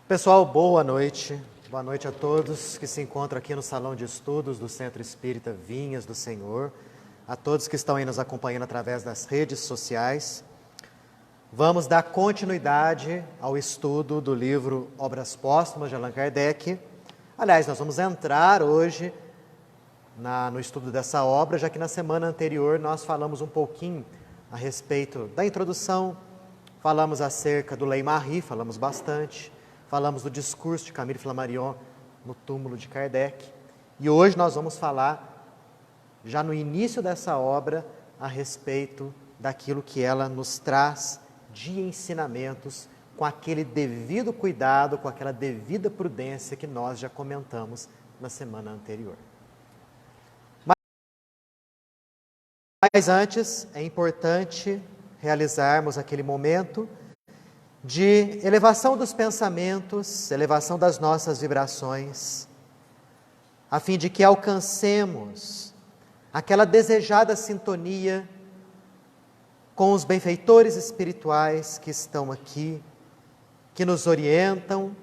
Pessoal, boa noite. Boa noite a todos que se encontram aqui no Salão de Estudos do Centro Espírita Vinhas do Senhor, a todos que estão aí nos acompanhando através das redes sociais. Vamos dar continuidade ao estudo do livro Obras Póstumas de Allan Kardec. Aliás, nós vamos entrar hoje no estudo dessa obra, já que na semana anterior nós falamos um pouquinho a respeito da introdução, falamos acerca do Lei-Marie, falamos bastante, falamos do discurso de Camille Flammarion no túmulo de Kardec. E hoje nós vamos falar, já no início dessa obra, a respeito daquilo que ela nos traz de ensinamentos, com aquele devido cuidado, com aquela devida prudência que nós já comentamos na semana anterior. Mas antes, é importante realizarmos aquele momento de elevação dos pensamentos, elevação das nossas vibrações, a fim de que alcancemos aquela desejada sintonia com os benfeitores espirituais que estão aqui, que nos orientam,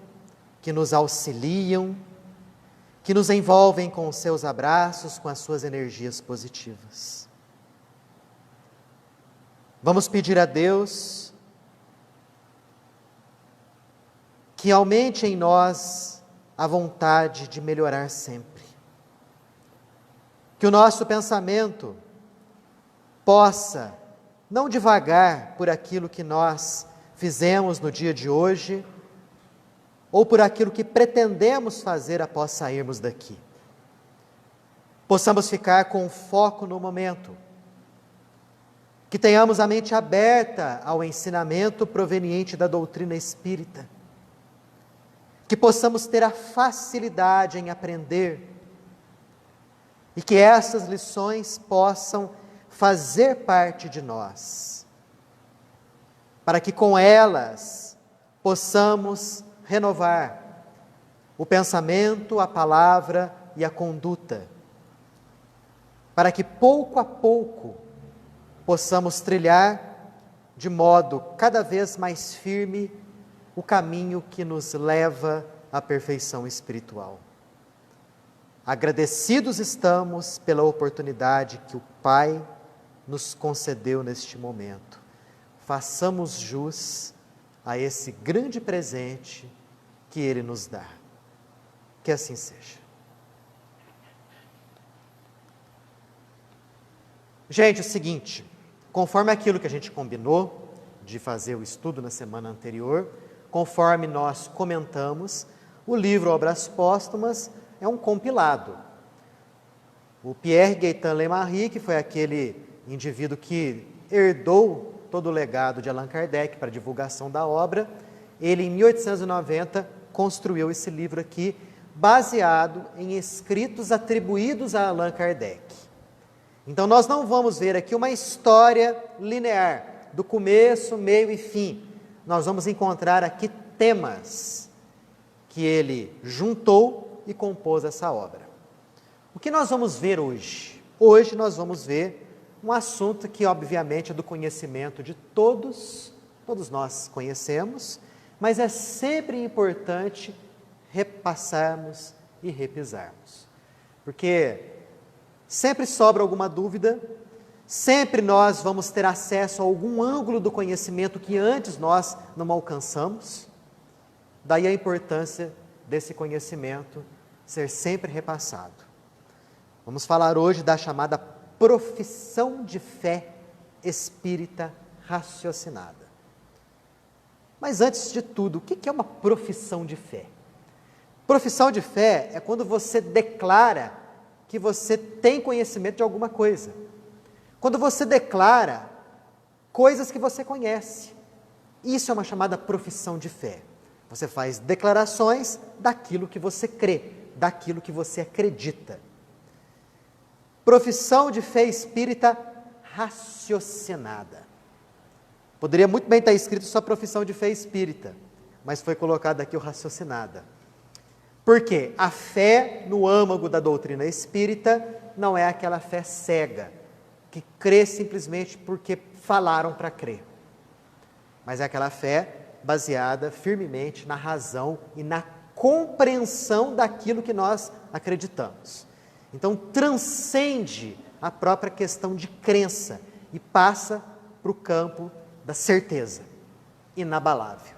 que nos auxiliam, que nos envolvem com os seus abraços, com as suas energias positivas. Vamos pedir a Deus que aumente em nós a vontade de melhorar sempre. Que o nosso pensamento possa não divagar por aquilo que nós fizemos no dia de hoje, ou por aquilo que pretendemos fazer após sairmos daqui. Possamos ficar com foco no momento, que tenhamos a mente aberta ao ensinamento proveniente da doutrina espírita, que possamos ter a facilidade em aprender, e que essas lições possam fazer parte de nós, para que com elas possamos renovar o pensamento, a palavra e a conduta, para que pouco a pouco possamos trilhar de modo cada vez mais firme o caminho que nos leva à perfeição espiritual. Agradecidos estamos pela oportunidade que o Pai nos concedeu neste momento. Façamos jus a esse grande presente que Ele nos dá. Que assim seja. Gente, é o seguinte, conforme aquilo que a gente combinou de fazer o estudo na semana anterior, conforme nós comentamos, o livro Obras Póstumas é um compilado. O Pierre Gaëtan Leymarie, que foi aquele indivíduo que herdou todo o legado de Allan Kardec para a divulgação da obra, ele em 1890 construiu esse livro aqui, baseado em escritos atribuídos a Allan Kardec. Então nós não vamos ver aqui uma história linear, do começo, meio e fim. Nós vamos encontrar aqui temas que ele juntou e compôs essa obra. O que nós vamos ver hoje? Hoje nós vamos ver um assunto que obviamente é do conhecimento de todos nós conhecemos, mas é sempre importante repassarmos e repisarmos. Porque sempre sobra alguma dúvida, sempre nós vamos ter acesso a algum ângulo do conhecimento que antes nós não alcançamos. Daí a importância desse conhecimento ser sempre repassado. Vamos falar hoje da chamada profissão de fé espírita raciocinada. Mas antes de tudo, o que é uma profissão de fé? Profissão de fé é quando você declara que você tem conhecimento de alguma coisa. Quando você declara coisas que você conhece. Isso é uma chamada profissão de fé. Você faz declarações daquilo que você crê, daquilo que você acredita. Profissão de fé espírita raciocinada. Poderia muito bem estar escrito só profissão de fé espírita, mas foi colocado aqui o raciocinada. Por quê? A fé no âmago da doutrina espírita não é aquela fé cega, que crê simplesmente porque falaram para crer. Mas é aquela fé baseada firmemente na razão e na compreensão daquilo que nós acreditamos. Então, transcende a própria questão de crença e passa para o campo da certeza, inabalável.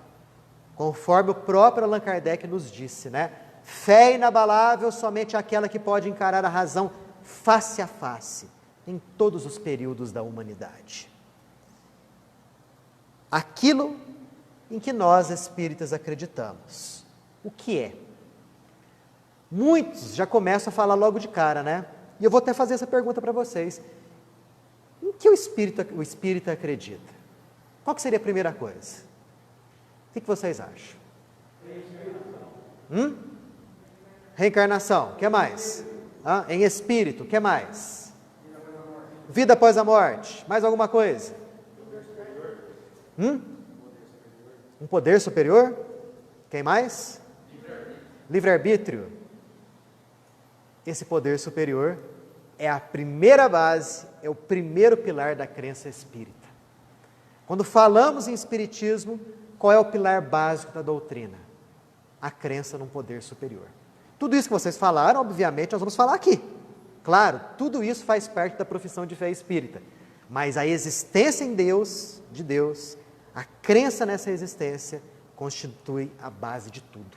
Conforme o próprio Allan Kardec nos disse, né? Fé inabalável somente aquela que pode encarar a razão face a face, em todos os períodos da humanidade. Aquilo em que nós espíritas acreditamos. O que é? Muitos já começam a falar logo de cara, né? E eu vou até fazer essa pergunta para vocês. Em que o espírita acredita? Qual que seria a primeira coisa? O que vocês acham? Reencarnação. O que mais? Em espírito. O que mais? Vida após a morte. Mais alguma coisa? Um poder superior? Quem mais? Livre-arbítrio. Esse poder superior é a primeira base, é o primeiro pilar da crença espírita. Quando falamos em espiritismo, qual é o pilar básico da doutrina? A crença num poder superior. Tudo isso que vocês falaram, obviamente, nós vamos falar aqui. Claro, tudo isso faz parte da profissão de fé espírita. Mas a existência em Deus, de Deus, a crença nessa existência, constitui a base de tudo.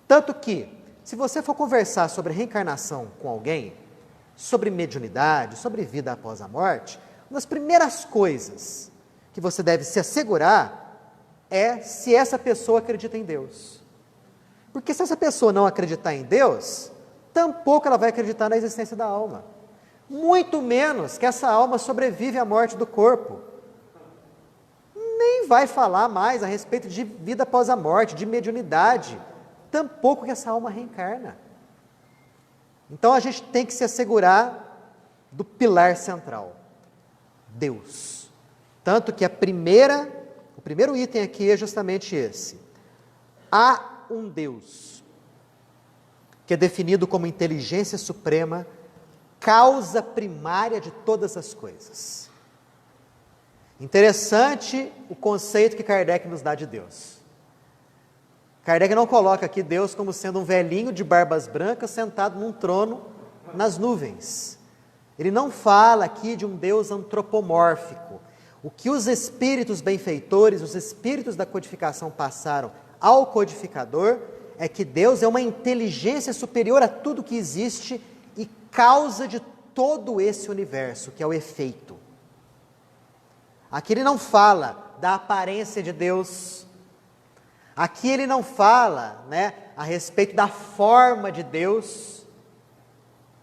Tanto que, se você for conversar sobre reencarnação com alguém, sobre mediunidade, sobre vida após a morte, uma das primeiras coisas que você deve se assegurar é se essa pessoa acredita em Deus. Porque se essa pessoa não acreditar em Deus, tampouco ela vai acreditar na existência da alma. Muito menos que essa alma sobrevive à morte do corpo. Nem vai falar mais a respeito de vida após a morte, de mediunidade. Tampouco que essa alma reencarna. Então a gente tem que se assegurar do pilar central, Deus. Tanto que o primeiro item aqui é justamente esse. Há um Deus, que é definido como inteligência suprema, causa primária de todas as coisas. Interessante o conceito que Kardec nos dá de Deus. Kardec não coloca aqui Deus como sendo um velhinho de barbas brancas sentado num trono nas nuvens. Ele não fala aqui de um Deus antropomórfico. O que os espíritos benfeitores, os espíritos da codificação passaram ao codificador é que Deus é uma inteligência superior a tudo que existe e causa de todo esse universo, que é o efeito. Aqui ele não fala da aparência de Deus. Aqui ele não fala, a respeito da forma de Deus.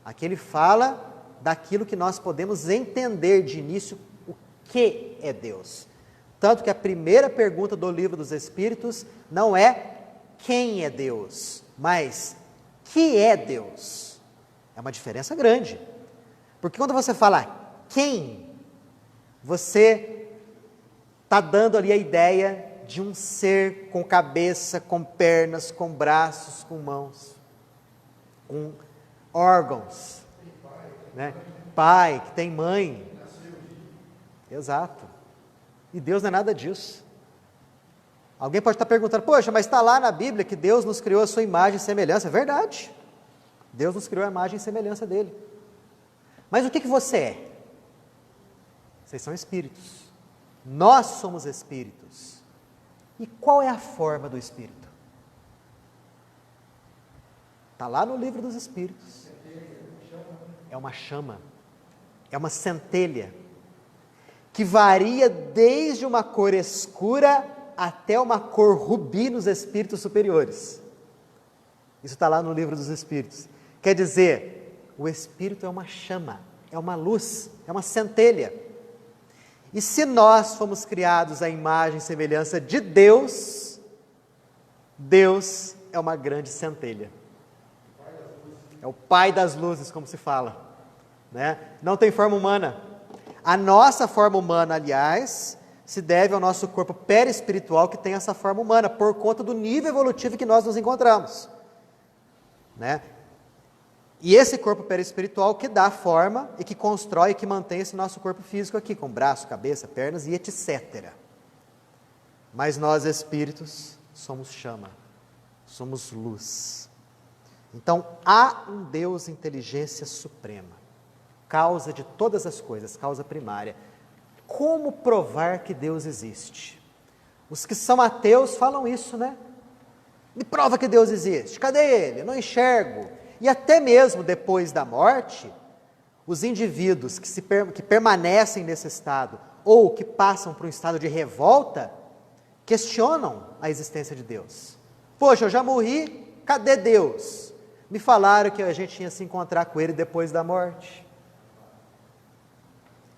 Aqui ele fala daquilo que nós podemos entender de início, o que é Deus. Tanto que a primeira pergunta do Livro dos Espíritos não é quem é Deus, mas que é Deus. É uma diferença grande. Porque quando você fala quem, você está dando ali a ideia de um ser com cabeça, com pernas, com braços, com mãos, com órgãos, pai, que tem mãe. Exato. E Deus não é nada disso. Alguém pode estar perguntando, poxa, mas está lá na Bíblia que Deus nos criou a sua imagem e semelhança. É verdade. Deus nos criou a imagem e semelhança dele. Mas o que você é? Vocês são espíritos. Nós somos espíritos. E qual é a forma do espírito? Está lá no Livro dos Espíritos. É uma chama. É uma centelha. Que varia desde uma cor escura até uma cor rubi nos espíritos superiores. Isso está lá no Livro dos Espíritos. Quer dizer, o espírito é uma chama, é uma luz, é uma centelha. E se nós fomos criados à imagem e semelhança de Deus, Deus é uma grande centelha. É o Pai das luzes, como se fala. Não tem forma humana. A nossa forma humana, aliás, se deve ao nosso corpo perispiritual que tem essa forma humana, por conta do nível evolutivo que nós nos encontramos. E esse corpo perispiritual que dá forma e que constrói e que mantém esse nosso corpo físico aqui, com braço, cabeça, pernas e etc. Mas nós, espíritos, somos chama, somos luz. Então, há um Deus, inteligência suprema, causa de todas as coisas, causa primária. Como provar que Deus existe? Os que são ateus falam isso, né? Me prova que Deus existe. Cadê Ele? Eu não enxergo. E até mesmo depois da morte, os indivíduos que permanecem nesse estado ou que passam para um estado de revolta, questionam a existência de Deus. Poxa, eu já morri, cadê Deus? Me falaram que a gente ia se encontrar com Ele depois da morte.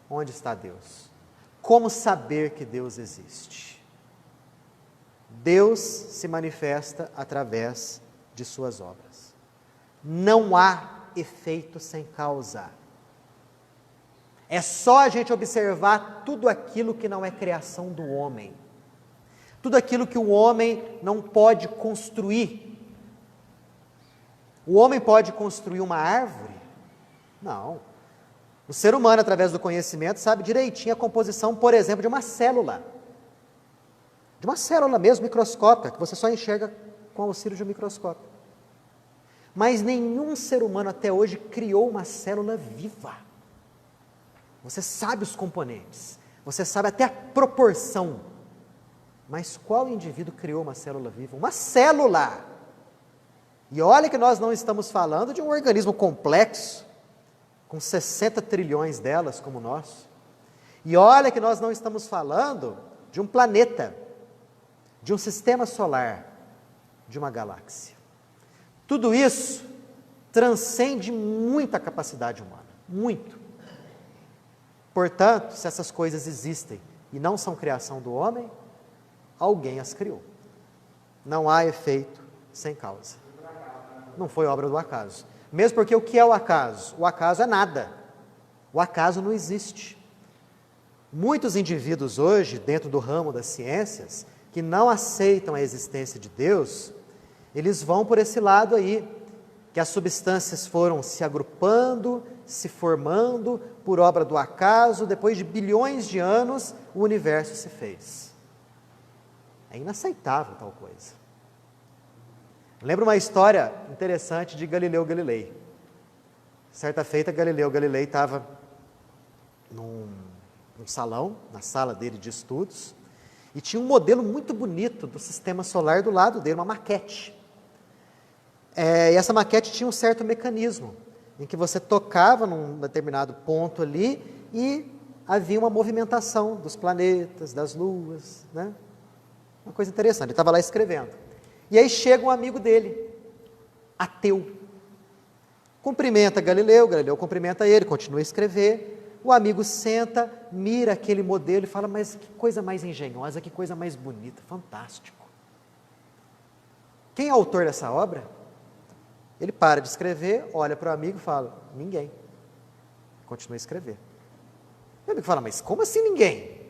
Onde está Deus? Como saber que Deus existe? Deus se manifesta através de suas obras. Não há efeito sem causa. É só a gente observar tudo aquilo que não é criação do homem. Tudo aquilo que o homem não pode construir. O homem pode construir uma árvore? Não. O ser humano, através do conhecimento, sabe direitinho a composição, por exemplo, de uma célula. De uma célula mesmo, microscópica, que você só enxerga com o auxílio de um microscópio. Mas nenhum ser humano até hoje criou uma célula viva. Você sabe os componentes, você sabe até a proporção. Mas qual indivíduo criou uma célula viva? Uma célula! E olha que nós não estamos falando de um organismo complexo, com 60 trilhões delas como o nosso. E olha que nós não estamos falando de um planeta, de um sistema solar, de uma galáxia. Tudo isso transcende muita capacidade humana, muito. Portanto, se essas coisas existem e não são criação do homem, alguém as criou. Não há efeito sem causa. Não foi obra do acaso. Mesmo porque o que é o acaso? O acaso é nada. O acaso não existe. Muitos indivíduos hoje, dentro do ramo das ciências, que não aceitam a existência de Deus, eles vão por esse lado aí, que as substâncias foram se agrupando, se formando por obra do acaso, depois de bilhões de anos, o universo se fez. É inaceitável tal coisa. Lembro uma história interessante de Galileu Galilei. Certa feita, Galileu Galilei estava num salão, na sala dele de estudos, e tinha um modelo muito bonito do sistema solar do lado dele, uma maquete. E essa maquete tinha um certo mecanismo, em que você tocava num determinado ponto ali e havia uma movimentação dos planetas, das luas, né? Uma coisa interessante, ele estava lá escrevendo. E aí chega um amigo dele, ateu. Cumprimenta Galileu, Galileu cumprimenta ele, continua a escrever. O amigo senta, mira aquele modelo e fala, mas que coisa mais engenhosa, que coisa mais bonita, fantástico. Quem é o autor dessa obra? Ele para de escrever, olha para o amigo e fala, ninguém. Continua a escrever. O amigo fala, mas como assim ninguém?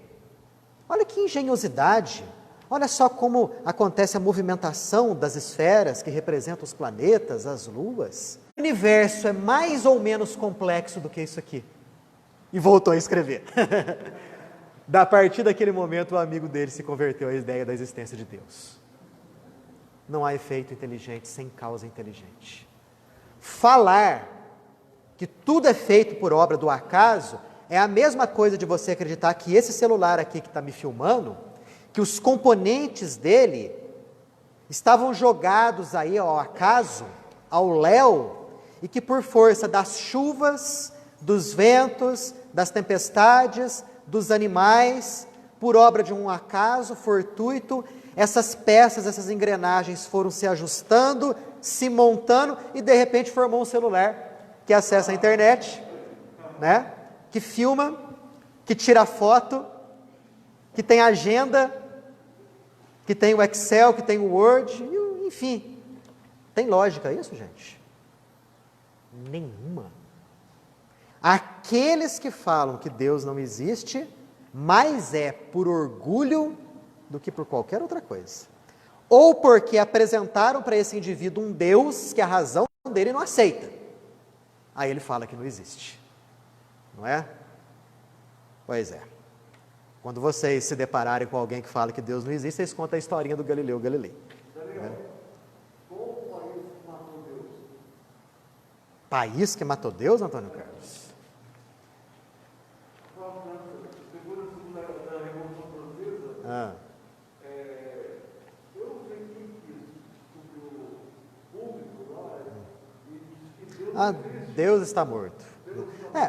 Olha que engenhosidade. Olha só como acontece a movimentação das esferas que representam os planetas, as luas. O universo é mais ou menos complexo do que isso aqui. E voltou a escrever. A partir daquele momento, o amigo dele se converteu à ideia da existência de Deus. Não há efeito inteligente sem causa inteligente. Falar que tudo é feito por obra do acaso é a mesma coisa de você acreditar que esse celular aqui que está me filmando, que os componentes dele estavam jogados aí ao acaso, ao léu, e que por força das chuvas, dos ventos, das tempestades, dos animais, por obra de um acaso fortuito, essas peças, essas engrenagens foram se ajustando, se montando e de repente formou um celular que acessa a internet, né? Que filma, que tira foto, que tem agenda, que tem o Excel, que tem o Word, enfim. Tem lógica isso, gente? Nenhuma. Aqueles que falam que Deus não existe, mais é por orgulho do que por qualquer outra coisa. Ou porque apresentaram para esse indivíduo um Deus que a razão dele não aceita. Aí ele fala que não existe. Não é? Pois é. Quando vocês se depararem com alguém que fala que Deus não existe, vocês contam a historinha do Galileu Galilei. Né? Qual o país que matou Deus? País que matou Deus, Antônio Carlos? Depois da Revolução Francesa, Ah. eu não sei quem quis sobre o público lá e disse que Deus Ah, não existe. Deus está morto.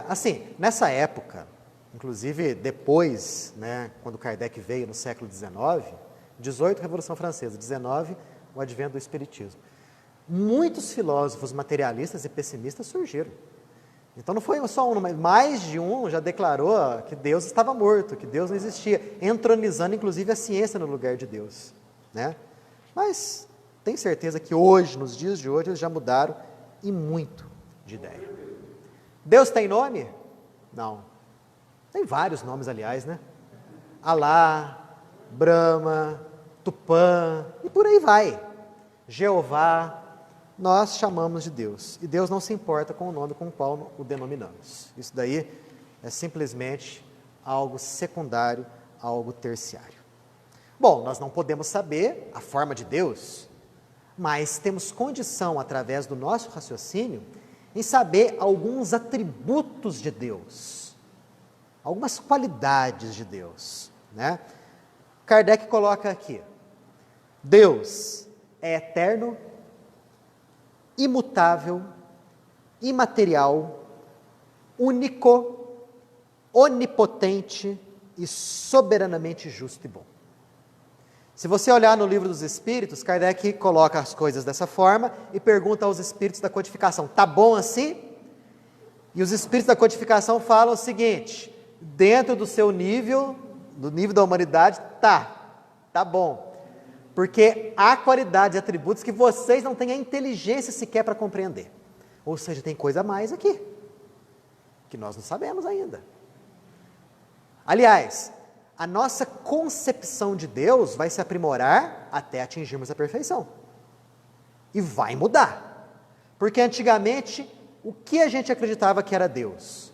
Assim, nessa época, inclusive depois, né, quando Kardec veio no século XIX, 18, Revolução Francesa, 19, o advento do Espiritismo. Muitos filósofos materialistas e pessimistas surgiram. Então não foi só um, mas mais de um já declarou que Deus estava morto, que Deus não existia, entronizando inclusive a ciência no lugar de Deus. Né? Mas tenho certeza que hoje, nos dias de hoje, eles já mudaram e muito de ideia. Deus tem nome? Não. Tem vários nomes, aliás, né? Alá, Brahma, Tupã, e por aí vai. Jeová, nós chamamos de Deus. E Deus não se importa com o nome com o qual o denominamos. Isso daí é simplesmente algo secundário, algo terciário. Bom, nós não podemos saber a forma de Deus, mas temos condição, através do nosso raciocínio, em saber alguns atributos de Deus, algumas qualidades de Deus, né? Kardec coloca aqui: Deus é eterno, imutável, imaterial, único, onipotente e soberanamente justo e bom. Se você olhar no Livro dos Espíritos, Kardec coloca as coisas dessa forma e pergunta aos espíritos da codificação: tá bom assim? E os espíritos da codificação falam o seguinte: dentro do seu nível, do nível da humanidade, tá bom. Porque há qualidades e atributos que vocês não têm a inteligência sequer para compreender. Ou seja, tem coisa a mais aqui, que nós não sabemos ainda. Aliás, a nossa concepção de Deus vai se aprimorar até atingirmos a perfeição. E vai mudar. Porque antigamente, o que a gente acreditava que era Deus?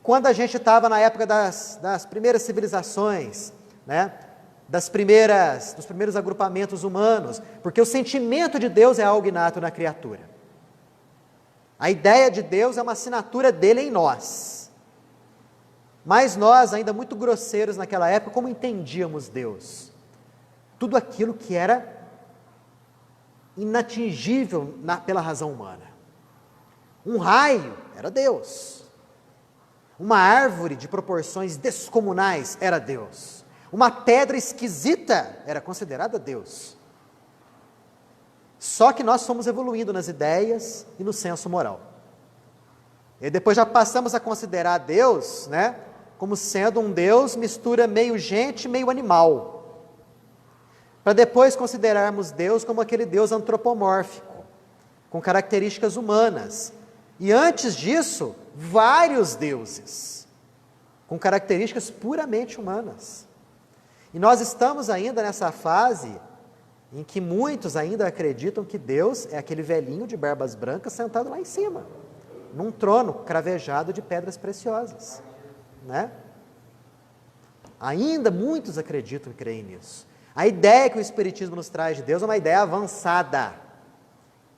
Quando a gente estava na época das primeiras civilizações, né? dos primeiros agrupamentos humanos, porque o sentimento de Deus é algo inato na criatura. A ideia de Deus é uma assinatura dele em nós. Mas nós, ainda muito grosseiros naquela época, como entendíamos Deus? Tudo aquilo que era inatingível pela razão humana. Um raio era Deus. Uma árvore de proporções descomunais era Deus. Uma pedra esquisita era considerada Deus. Só que nós fomos evoluindo nas ideias e no senso moral. E depois já passamos a considerar Deus, né, como sendo um Deus mistura meio gente, meio animal. Para depois considerarmos Deus como aquele Deus antropomórfico, com características humanas. E antes disso, vários deuses, com características puramente humanas. E nós estamos ainda nessa fase em que muitos ainda acreditam que Deus é aquele velhinho de barbas brancas sentado lá em cima, num trono cravejado de pedras preciosas, né? Ainda muitos acreditam e creem nisso. A ideia que o Espiritismo nos traz de Deus é uma ideia avançada,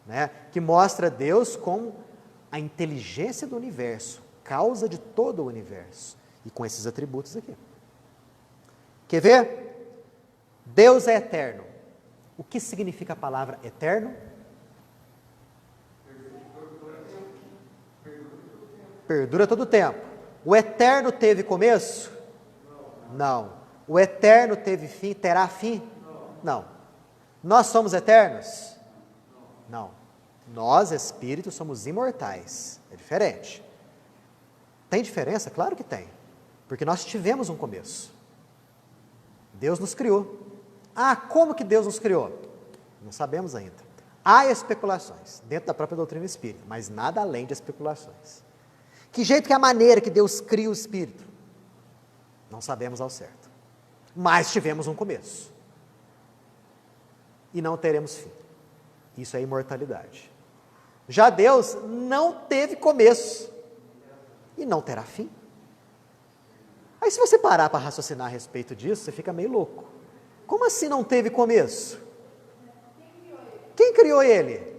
né? Que mostra Deus como a inteligência do universo, causa de todo o universo, e com esses atributos aqui. Quer ver? Deus é eterno. O que significa a palavra eterno? Perdura todo o tempo. O eterno teve começo? Não. O eterno teve fim? Terá fim? Não. Nós somos eternos? Não. Nós, espíritos, somos imortais. É diferente. Tem diferença? Claro que tem. Porque nós tivemos um começo. Deus nos criou. Ah, como que Deus nos criou? Não sabemos ainda. Há especulações dentro da própria doutrina espírita, mas nada além de especulações. Que jeito que é a maneira que Deus cria o espírito? Não sabemos ao certo. Mas tivemos um começo. E não teremos fim. Isso é imortalidade. Já Deus não teve começo. E não terá fim. Aí se você parar para raciocinar a respeito disso, você fica meio louco. Como assim não teve começo? Quem criou ele?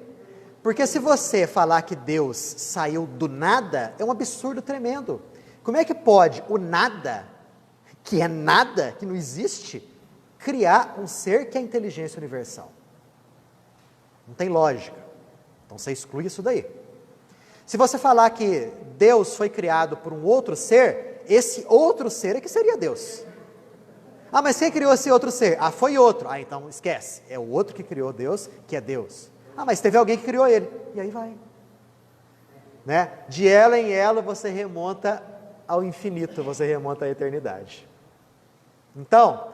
Porque se você falar que Deus saiu do nada, é um absurdo tremendo. Como é que pode o nada, que é nada, que não existe, criar um ser que é a inteligência universal? Não tem lógica. Então você exclui isso daí. Se você falar que Deus foi criado por um outro ser, esse outro ser é que seria Deus. Ah, mas quem criou esse outro ser? Ah, foi outro. Ah, então esquece. É o outro que criou Deus, que é Deus. Ah, mas teve alguém que criou ele. E aí vai. Né? De ela em ela você remonta ao infinito, você remonta à eternidade. Então,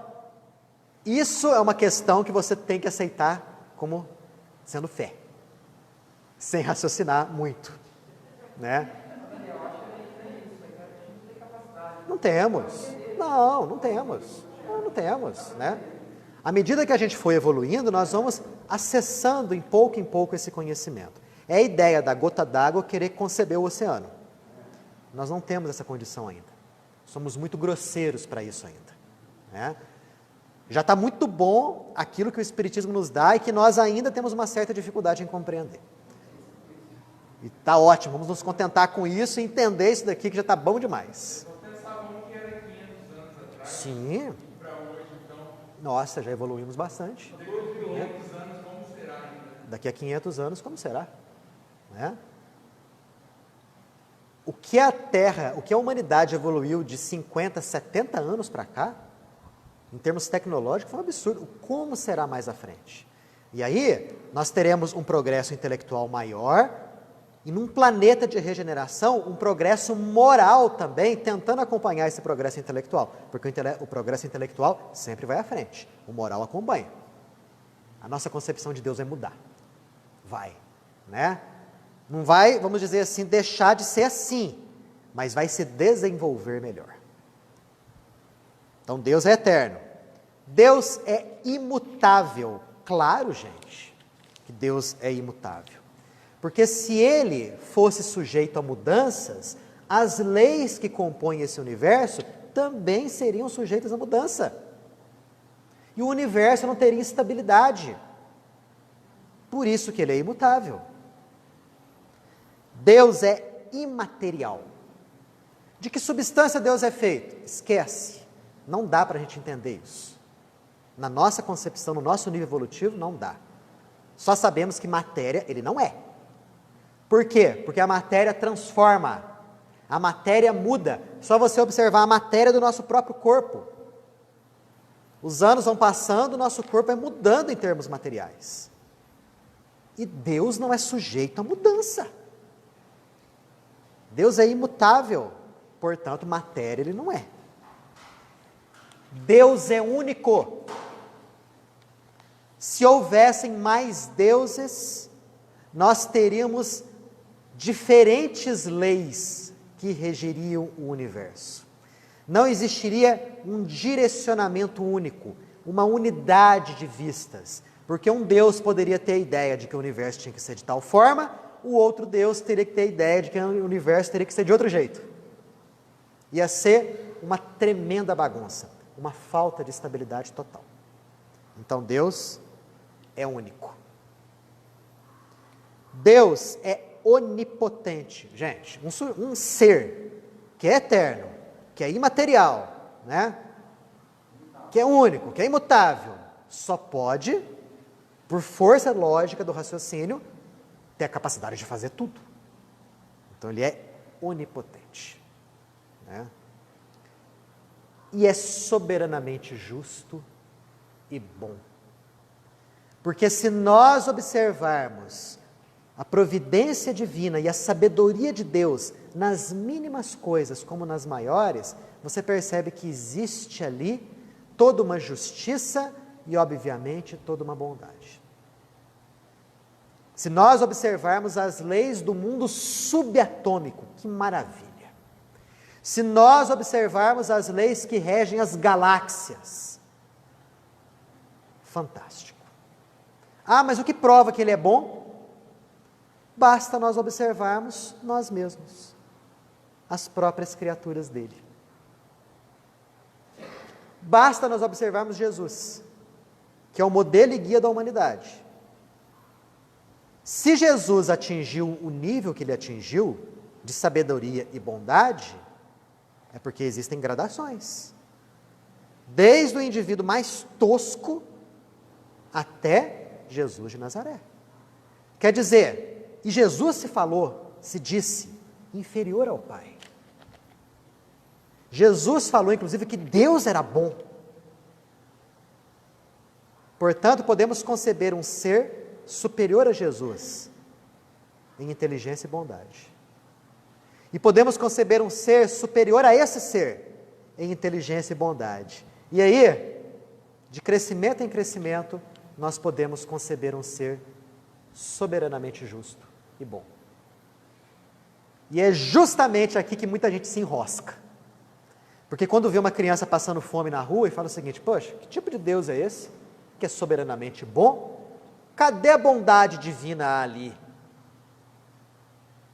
isso é uma questão que você tem que aceitar como sendo fé. Sem raciocinar muito. Né? Não temos. Não temos. Não temos, né? À medida que a gente for evoluindo, nós vamos acessando em pouco esse conhecimento. É a ideia da gota d'água querer conceber o oceano. Nós não temos essa condição ainda. Somos muito grosseiros para isso ainda. Né? Já está muito bom aquilo que o Espiritismo nos dá e que nós ainda temos uma certa dificuldade em compreender. E está ótimo, vamos nos contentar com isso e entender isso daqui que já está bom demais. Sim. Nossa, já evoluímos bastante. Daqui a 500 anos, como será? Né? O que a Terra, o que a humanidade evoluiu de 50, 70 anos para cá, em termos tecnológicos, foi um absurdo. Como será mais à frente? E aí, nós teremos um progresso intelectual maior, e num planeta de regeneração, um progresso moral também, tentando acompanhar esse progresso intelectual. Porque o progresso intelectual sempre vai à frente, o moral acompanha. A nossa concepção de Deus vai mudar. Vai, né? Não vai, vamos dizer assim, deixar de ser assim, mas vai se desenvolver melhor. Então Deus é eterno. Deus é imutável. Claro, gente, que Deus é imutável. Porque se ele fosse sujeito a mudanças, as leis que compõem esse universo também seriam sujeitas a mudança. E o universo não teria estabilidade. Por isso que ele é imutável. Deus é imaterial. De que substância Deus é feito? Esquece. Não dá para a gente entender isso. Na nossa concepção, no nosso nível evolutivo, não dá. Só sabemos que matéria ele não é. Por quê? Porque a matéria transforma, a matéria muda. Só você observar a matéria do nosso próprio corpo. Os anos vão passando, o nosso corpo é mudando em termos materiais. E Deus não é sujeito a mudança. Deus é imutável, portanto, matéria ele não é. Deus é único. Se houvessem mais deuses, nós teríamos diferentes leis que regeriam o universo. Não existiria um direcionamento único, uma unidade de vistas, porque um Deus poderia ter a ideia de que o universo tinha que ser de tal forma, o outro Deus teria que ter a ideia de que o universo teria que ser de outro jeito. Ia ser uma tremenda bagunça, uma falta de estabilidade total. Então Deus é único. Deus é onipotente, gente, um ser que é eterno, que é imaterial, né? Que é único, que é imutável, só pode, por força lógica do raciocínio, ter a capacidade de fazer tudo. Então ele é onipotente, né? E é soberanamente justo e bom. Porque se nós observarmos a providência divina e a sabedoria de Deus nas mínimas coisas como nas maiores, você percebe que existe ali toda uma justiça e, obviamente, toda uma bondade. Se nós observarmos as leis do mundo subatômico, que maravilha! Se nós observarmos as leis que regem as galáxias, fantástico. Ah, mas o que prova que ele é bom? Basta nós observarmos nós mesmos, as próprias criaturas dele. Basta nós observarmos Jesus, que é o modelo e guia da humanidade. Se Jesus atingiu o nível que ele atingiu, de sabedoria e bondade, é porque existem gradações. Desde o indivíduo mais tosco até Jesus de Nazaré. Quer dizer, e Jesus se disse, inferior ao Pai. Jesus falou, inclusive, que Deus era bom. Portanto, podemos conceber um ser superior a Jesus em inteligência e bondade. E podemos conceber um ser superior a esse ser em inteligência e bondade. E aí, de crescimento em crescimento, nós podemos conceber um ser soberanamente justo e bom. E é justamente aqui que muita gente se enrosca. Porque quando vê uma criança passando fome na rua e fala o seguinte, poxa, que tipo de Deus é esse? Que é soberanamente bom? Cadê a bondade divina ali?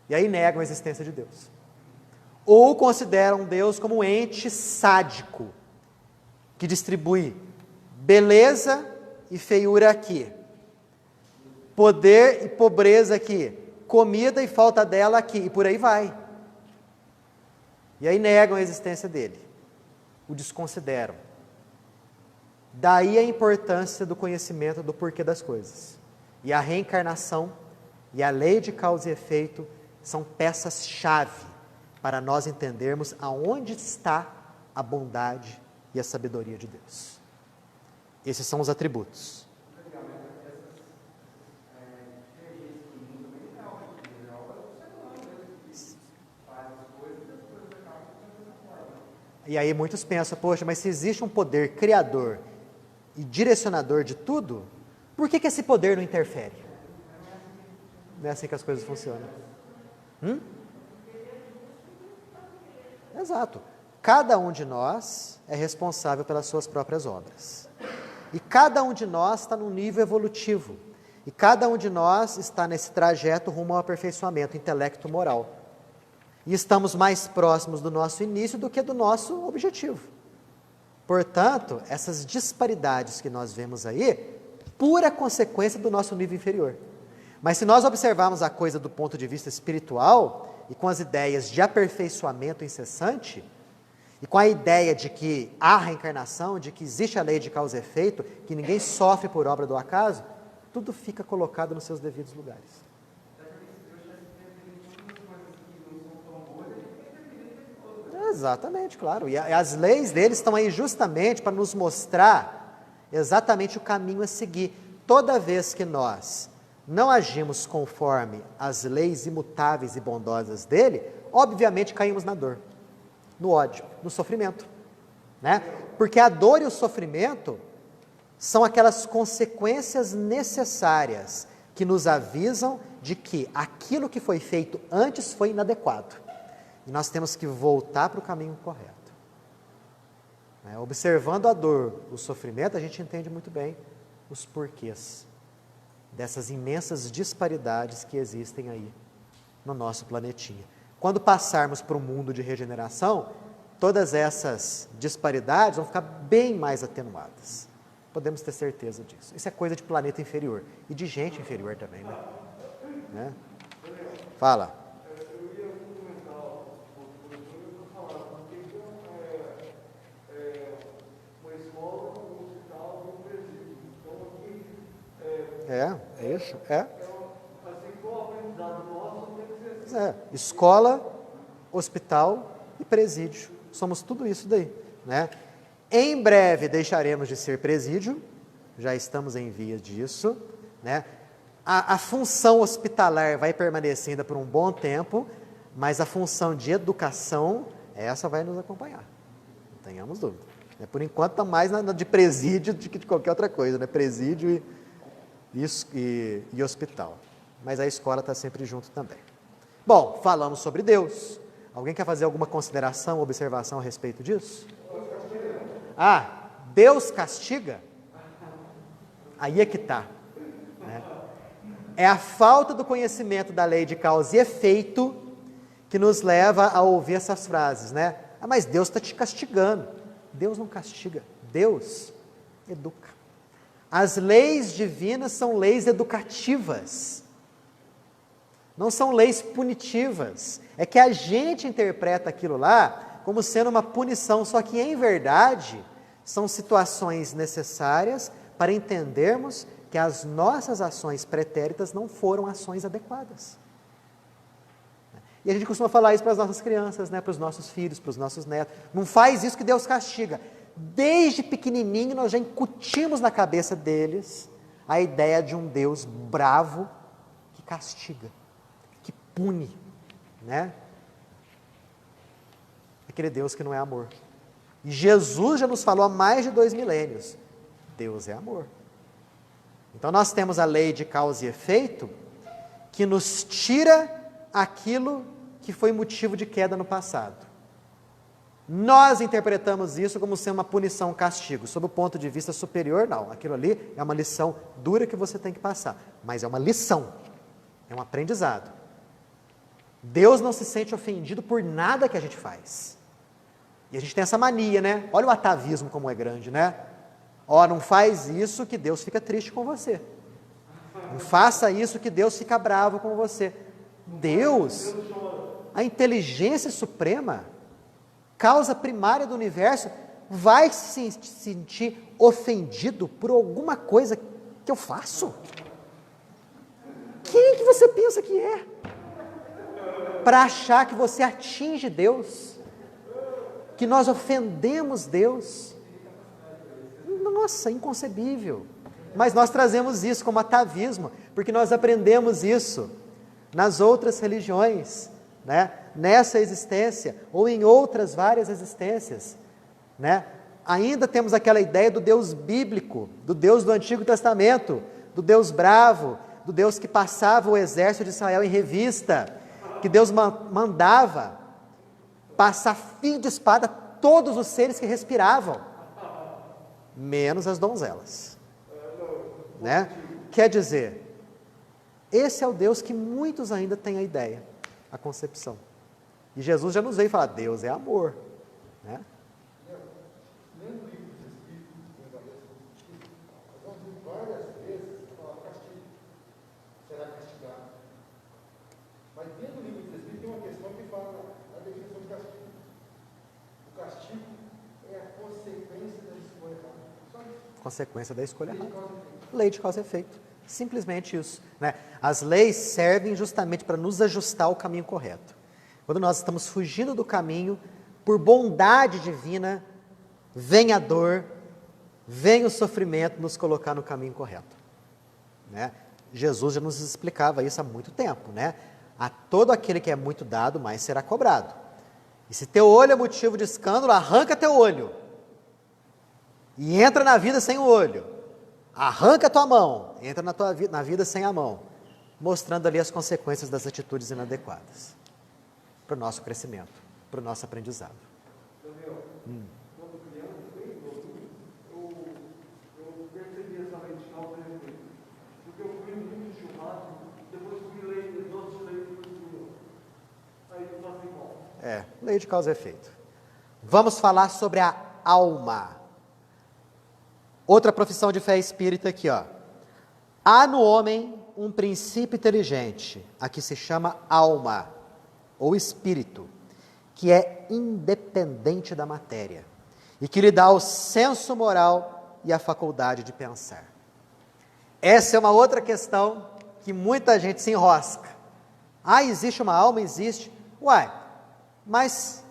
E aí negam a existência de Deus. Ou consideram Deus como um ente sádico, que distribui beleza e feiura aqui, poder e pobreza aqui, comida e falta dela aqui, e por aí vai. E aí negam a existência dele, o desconsideram. Daí a importância do conhecimento do porquê das coisas. E a reencarnação e a lei de causa e efeito são peças-chave para nós entendermos aonde está a bondade e a sabedoria de Deus. Esses são os atributos. E aí muitos pensam, poxa, mas se existe um poder criador e direcionador de tudo, por que esse poder não interfere? Não é assim que as coisas funcionam. Exato. Cada um de nós é responsável pelas suas próprias obras. E cada um de nós está num nível evolutivo. E cada um de nós está nesse trajeto rumo ao aperfeiçoamento intelecto-moral. E estamos mais próximos do nosso início do que do nosso objetivo. Portanto, essas disparidades que nós vemos aí, pura consequência do nosso nível inferior. Mas se nós observarmos a coisa do ponto de vista espiritual, e com as ideias de aperfeiçoamento incessante, e com a ideia de que há reencarnação, de que existe a lei de causa e efeito, que ninguém sofre por obra do acaso, tudo fica colocado nos seus devidos lugares. Exatamente, claro. E as leis deles estão aí justamente para nos mostrar exatamente o caminho a seguir. Toda vez que nós não agimos conforme as leis imutáveis e bondosas dele, obviamente caímos na dor, no ódio, no sofrimento, né? Porque a dor e o sofrimento são aquelas consequências necessárias que nos avisam de que aquilo que foi feito antes foi inadequado. E nós temos que voltar para o caminho correto. Observando a dor, o sofrimento, a gente entende muito bem os porquês dessas imensas disparidades que existem aí no nosso planetinha. Quando passarmos para o mundo de regeneração, todas essas disparidades vão ficar bem mais atenuadas. Podemos ter certeza disso. Isso é coisa de planeta inferior e de gente inferior também, né? Fala. Eu ia comentar uma escola, um hospital e um presídio. Então aqui É isso, assim, qual o aprendizado nosso tem que ser assim. Escola, hospital e presídio. Somos tudo isso daí, né? Em breve deixaremos de ser presídio, já estamos em vias disso, né? A função hospitalar vai permanecer ainda por um bom tempo, mas a função de educação, essa vai nos acompanhar, não tenhamos dúvida. Por enquanto está mais de presídio do que de qualquer outra coisa, né? Presídio e hospital. Mas a escola está sempre junto também. Bom, falamos sobre Deus. Alguém quer fazer alguma consideração, observação a respeito disso? Deus castiga? Aí é que está. Né? É a falta do conhecimento da lei de causa e efeito que nos leva a ouvir essas frases, né? Mas Deus está te castigando. Deus não castiga, Deus educa. As leis divinas são leis educativas. Não são leis punitivas. É que a gente interpreta aquilo lá como sendo uma punição, só que em verdade são situações necessárias para entendermos que as nossas ações pretéritas não foram ações adequadas. E a gente costuma falar isso para as nossas crianças, né? Para os nossos filhos, para os nossos netos. Não faz isso que Deus castiga. Desde pequenininho nós já incutimos na cabeça deles a ideia de um Deus bravo que castiga, que pune, né? Aquele Deus que não é amor. E Jesus já nos falou há mais de 2 milênios, Deus é amor. Então nós temos a lei de causa e efeito, que nos tira aquilo que foi motivo de queda no passado. Nós interpretamos isso como sendo uma punição, um castigo. Sob o ponto de vista superior, não. Aquilo ali é uma lição dura que você tem que passar. Mas é uma lição, é um aprendizado. Deus não se sente ofendido por nada que a gente faz. E a gente tem essa mania, né? Olha o atavismo como é grande, né? Ó, não faz isso que Deus fica triste com você. Não faça isso que Deus fica bravo com você. Deus, a inteligência suprema, causa primária do universo, vai se sentir ofendido por alguma coisa que eu faço? Quem que você pensa que é? Para achar que você atinge Deus, que nós ofendemos Deus. Nossa, inconcebível. Mas nós trazemos isso como atavismo, porque nós aprendemos isso nas outras religiões, né? Nessa existência, ou em outras várias existências, né? Ainda temos aquela ideia do Deus bíblico, do Deus do Antigo Testamento, do Deus bravo, do Deus que passava o exército de Israel em revista, que Deus mandava passar fio de espada a todos os seres que respiravam, menos as donzelas, né? Quer dizer, esse é o Deus que muitos ainda têm a ideia, a concepção. E Jesus já nos veio falar, Deus é amor, né? Nem no livro dos Espíritos, nós vamos ver várias vezes falar castigo, será castigado. Mas dentro do livro dos Espíritos tem uma questão que fala a definição de castigo. O castigo é a consequência da escolha errada. Só isso. Consequência da escolha errada. Lei de causa e efeito. Simplesmente isso, né? As leis servem justamente para nos ajustar ao caminho correto. Quando nós estamos fugindo do caminho, por bondade divina, vem a dor, vem o sofrimento nos colocar no caminho correto, né? Jesus já nos explicava isso há muito tempo, né? A todo aquele que é muito dado, mais será cobrado. E se teu olho é motivo de escândalo, arranca teu olho. E entra na vida sem o olho. Arranca a tua mão, entra na vida sem a mão. Mostrando ali as consequências das atitudes inadequadas. Para o nosso crescimento, para o nosso aprendizado. Daniel, quando criança, bem novinho, eu percebi essa lei de causa e efeito. Porque eu fui muito churrasco, depois fui ler doce de leite do Senhor. Aí eu faço igual. Lei de causa e efeito. Vamos falar sobre a alma. Outra profissão de fé espírita aqui, ó. Há no homem um princípio inteligente, a que se chama alma, ou espírito, que é independente da matéria, e que lhe dá o senso moral e a faculdade de pensar. Essa é uma outra questão que muita gente se enrosca. Ah, existe uma alma? Existe. Uai, mas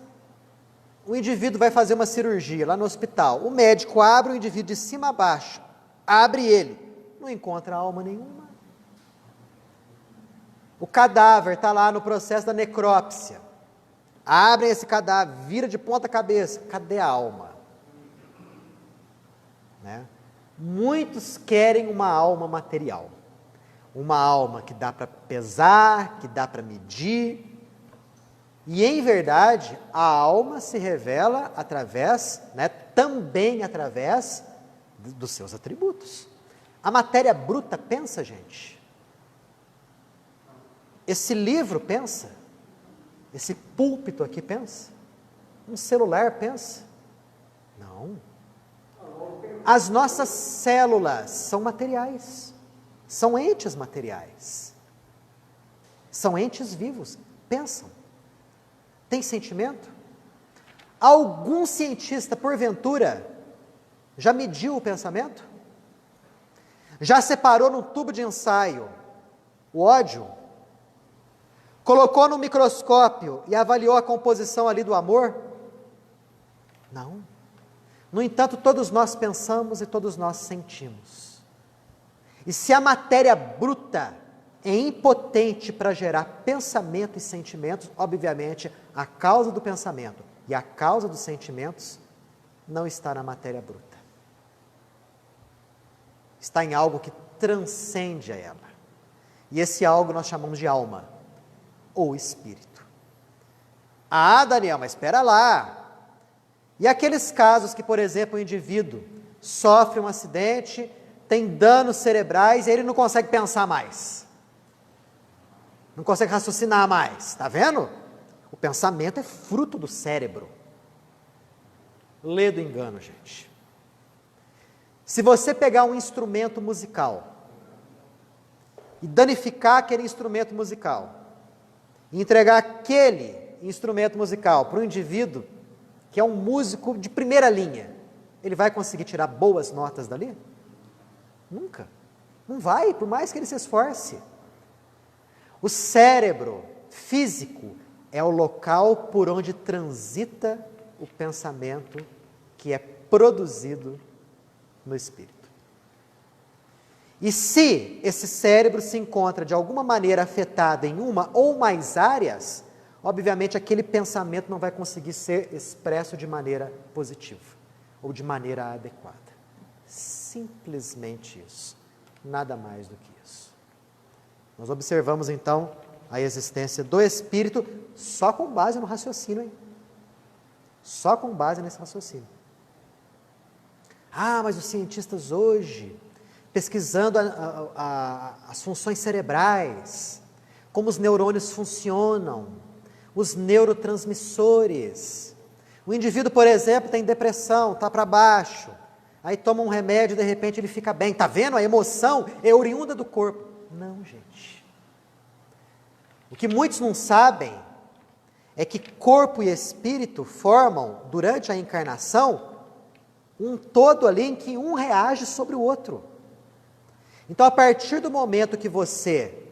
o indivíduo vai fazer uma cirurgia lá no hospital, o médico abre o indivíduo de cima a baixo, abre ele, não encontra alma nenhuma. O cadáver está lá no processo da necrópsia, abrem esse cadáver, vira de ponta cabeça, cadê a alma? Né? Muitos querem uma alma material, uma alma que dá para pesar, que dá para medir. E, em verdade, a alma se revela através, né, também através dos seus atributos. A matéria bruta pensa, gente. Esse livro pensa. Esse púlpito aqui pensa. Um celular pensa. Não. as nossas células são materiais, são entes materiais, são entes vivos, pensam, têm sentimento. Algum cientista, porventura, já mediu o pensamento? Já separou num tubo de ensaio o ódio? Colocou no microscópio e avaliou a composição ali do amor? Não. No entanto, todos nós pensamos e todos nós sentimos. E se a matéria bruta é impotente para gerar pensamento e sentimentos, obviamente, a causa do pensamento e a causa dos sentimentos não está na matéria bruta. Está em algo que transcende a ela. E esse algo nós chamamos de alma, ou espírito. Ah, Daniel, mas espera lá. E aqueles casos que, por exemplo, o indivíduo sofre um acidente, tem danos cerebrais e ele não consegue pensar mais. Não consegue raciocinar mais. Está vendo? O pensamento é fruto do cérebro. Lê do engano, gente. Se você pegar um instrumento musical e danificar aquele instrumento musical, e entregar aquele instrumento musical para um indivíduo que é um músico de primeira linha, ele vai conseguir tirar boas notas dali? Nunca. Não vai, por mais que ele se esforce. O cérebro físico é o local por onde transita o pensamento que é produzido no espírito. E se esse cérebro se encontra de alguma maneira afetado em uma ou mais áreas, obviamente aquele pensamento não vai conseguir ser expresso de maneira positiva ou de maneira adequada. Simplesmente isso, nada mais do que isso. Nós observamos então a existência do espírito só com base no raciocínio, hein? Só com base nesse raciocínio. Ah, mas os cientistas hoje, pesquisando as funções cerebrais, como os neurônios funcionam, os neurotransmissores. O indivíduo, por exemplo, tem depressão, está para baixo, aí toma um remédio e de repente ele fica bem. Está vendo? A emoção é oriunda do corpo. Não, gente. O que muitos não sabem é que corpo e espírito formam, durante a encarnação, um todo ali em que um reage sobre o outro. Então, a partir do momento que você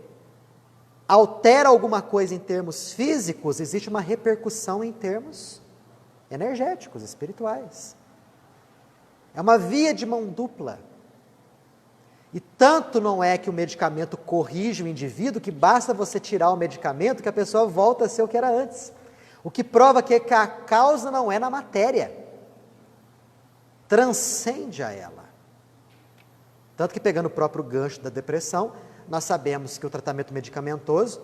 altera alguma coisa em termos físicos, existe uma repercussão em termos energéticos, espirituais. É uma via de mão dupla. E tanto não é que o medicamento corrige o indivíduo, que basta você tirar o medicamento que a pessoa volta a ser o que era antes. O que prova que a causa não é na matéria. Transcende a ela. Tanto que, pegando o próprio gancho da depressão, nós sabemos que o tratamento medicamentoso,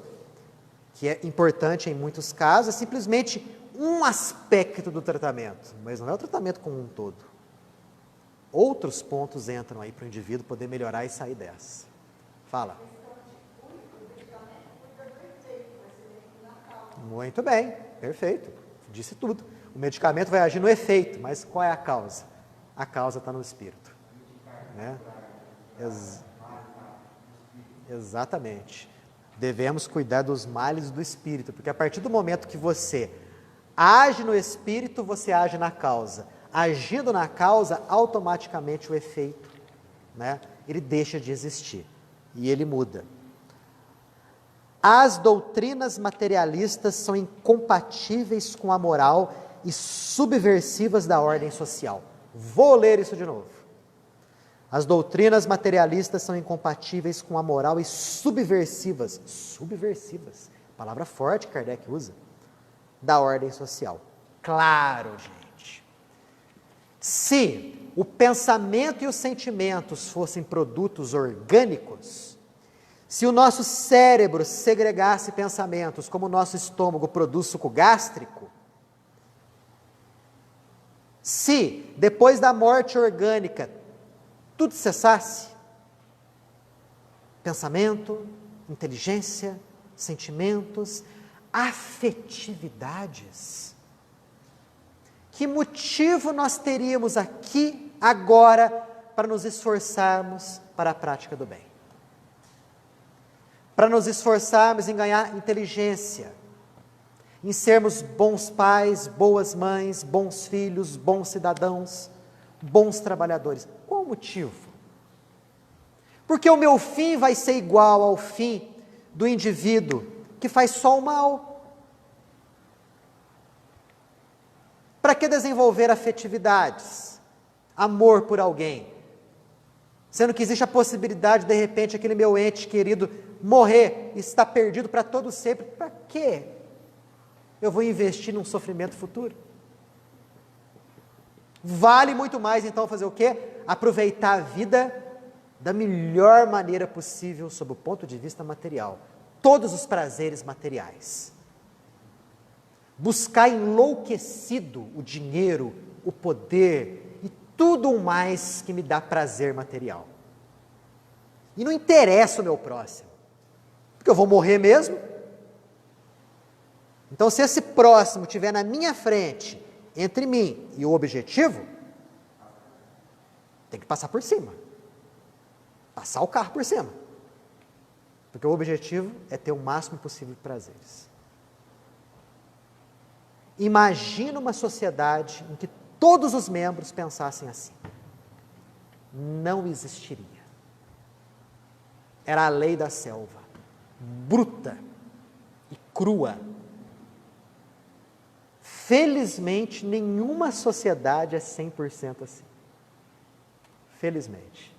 que é importante em muitos casos, é simplesmente um aspecto do tratamento, mas não é o tratamento como um todo. Outros pontos entram aí para o indivíduo poder melhorar e sair dessa. Fala. Muito bem, perfeito, disse tudo. O medicamento vai agir no efeito, mas qual é a causa? A causa está no espírito. Né? Exatamente. Devemos cuidar dos males do espírito, porque a partir do momento que você age no espírito, você age na causa. Agindo na causa, automaticamente o efeito, né, ele deixa de existir e ele muda. As doutrinas materialistas são incompatíveis com a moral e subversivas da ordem social. Vou ler isso de novo. As doutrinas materialistas são incompatíveis com a moral e subversivas, palavra forte que Kardec usa, da ordem social. Claro, gente. Se o pensamento e os sentimentos fossem produtos orgânicos, se o nosso cérebro segregasse pensamentos como o nosso estômago produz suco gástrico, se depois da morte orgânica tudo cessasse, pensamento, inteligência, sentimentos, afetividades, que motivo nós teríamos aqui agora, para nos esforçarmos para a prática do bem. Para nos esforçarmos em ganhar inteligência, em sermos bons pais, boas mães, bons filhos, bons cidadãos, bons trabalhadores. Qual o motivo? Porque o meu fim vai ser igual ao fim do indivíduo que faz só o mal. Para que desenvolver afetividades, amor por alguém, sendo que existe a possibilidade, de repente, aquele meu ente querido morrer e estar perdido para todo sempre? Para quê eu vou investir num sofrimento futuro? Vale muito mais, então, fazer o quê? Aproveitar a vida da melhor maneira possível, sob o ponto de vista material. Todos os prazeres materiais. Buscar enlouquecido o dinheiro, o poder e tudo o mais que me dá prazer material. E não interessa o meu próximo, porque eu vou morrer mesmo. Então, se esse próximo estiver na minha frente, entre mim e o objetivo, tem que passar por cima. Passar o carro por cima. Porque o objetivo é ter o máximo possível de prazeres. Imagina uma sociedade em que todos os membros pensassem assim. Não existiria. Era a lei da selva, bruta e crua. Felizmente, nenhuma sociedade é 100% assim. Felizmente.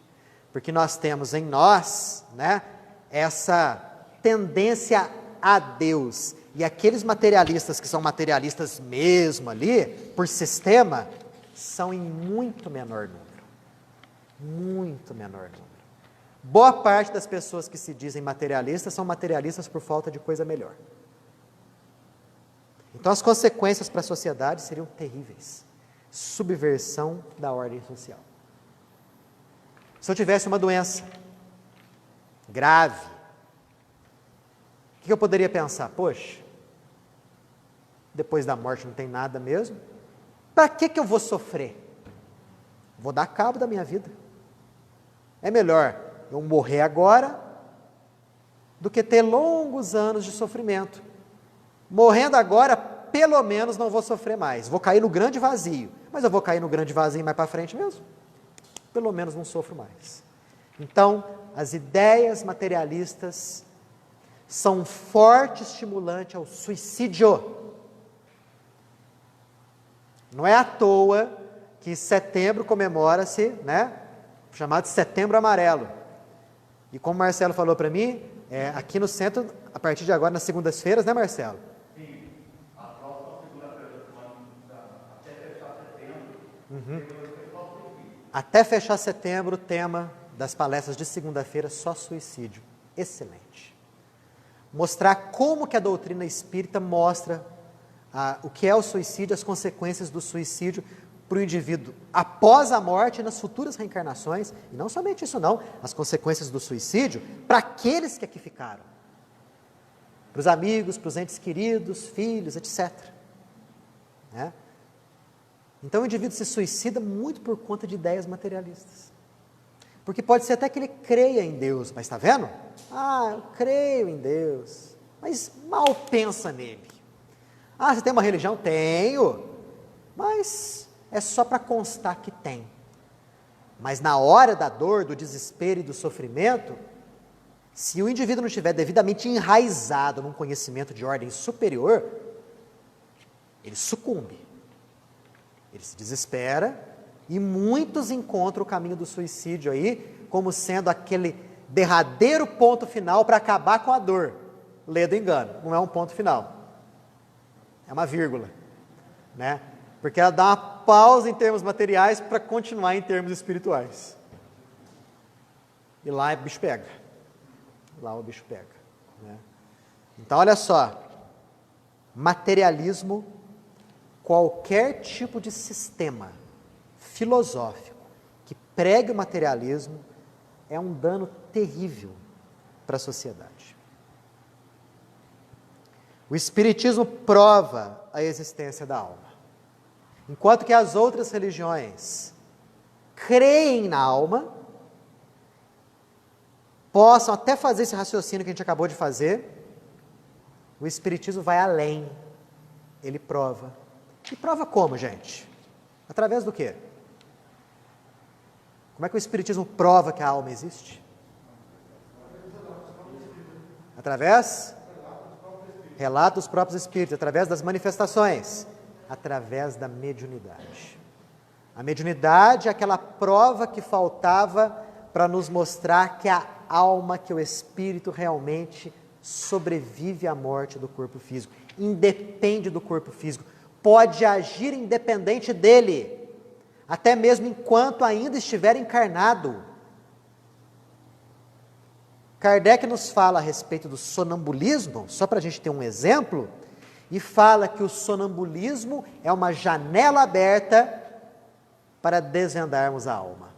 Porque nós temos em nós, né, essa tendência a Deus. E aqueles materialistas que são materialistas mesmo ali, por sistema, são em muito menor número. Muito menor número. Boa parte das pessoas que se dizem materialistas são materialistas por falta de coisa melhor. Então as consequências para a sociedade seriam terríveis. Subversão da ordem social. Se eu tivesse uma doença grave, o que eu poderia pensar? Poxa, depois da morte não tem nada mesmo. Para que eu vou sofrer? Vou dar cabo da minha vida. É melhor eu morrer agora do que ter longos anos de sofrimento. Morrendo agora, pelo menos não vou sofrer mais. Vou cair no grande vazio. Mas eu vou cair no grande vazio mais para frente mesmo? Pelo menos não sofro mais. Então, as ideias materialistas são um forte estimulante ao suicídio. Não é à toa que setembro comemora-se, né, chamado de Setembro Amarelo. E como o Marcelo falou para mim, aqui no centro, a partir de agora, nas segundas-feiras, né, Marcelo? Sim, a próxima segunda-feira da semana, até fechar setembro, Até fechar setembro, o tema das palestras de segunda-feira, só suicídio. Excelente. Mostrar como que a doutrina espírita mostra o que é o suicídio, as consequências do suicídio para o indivíduo após a morte e nas futuras reencarnações. E não somente isso não, as consequências do suicídio para aqueles que aqui ficaram. Para os amigos, para os entes queridos, filhos, etc. Né? Então o indivíduo se suicida muito por conta de ideias materialistas. Porque pode ser até que ele creia em Deus, mas está vendo? Eu creio em Deus, mas mal pensa nele. Você tem uma religião? Tenho, mas é só para constar que tem. Mas na hora da dor, do desespero e do sofrimento, se o indivíduo não estiver devidamente enraizado num conhecimento de ordem superior, ele sucumbe. Ele se desespera e muitos encontram o caminho do suicídio aí como sendo aquele derradeiro ponto final para acabar com a dor. Lê do engano, não é um ponto final. É uma vírgula, né? Porque ela dá uma pausa em termos materiais para continuar em termos espirituais. E lá o bicho pega. Lá o bicho pega, né? Então, olha só. Materialismo, qualquer tipo de sistema filosófico que pregue o materialismo é um dano terrível para a sociedade. O Espiritismo prova a existência da alma. Enquanto que as outras religiões creem na alma, possam até fazer esse raciocínio que a gente acabou de fazer, o Espiritismo vai além. Ele prova. E prova como, gente? Através do quê? Como é que o Espiritismo prova que a alma existe? Através? Relato dos próprios Espíritos, através das manifestações, através da mediunidade. A mediunidade é aquela prova que faltava para nos mostrar que a alma, que o Espírito realmente sobrevive à morte do corpo físico, independe do corpo físico, pode agir independente dele, até mesmo enquanto ainda estiver encarnado. Kardec nos fala a respeito do sonambulismo, só para a gente ter um exemplo, e fala que o sonambulismo é uma janela aberta para desvendarmos a alma.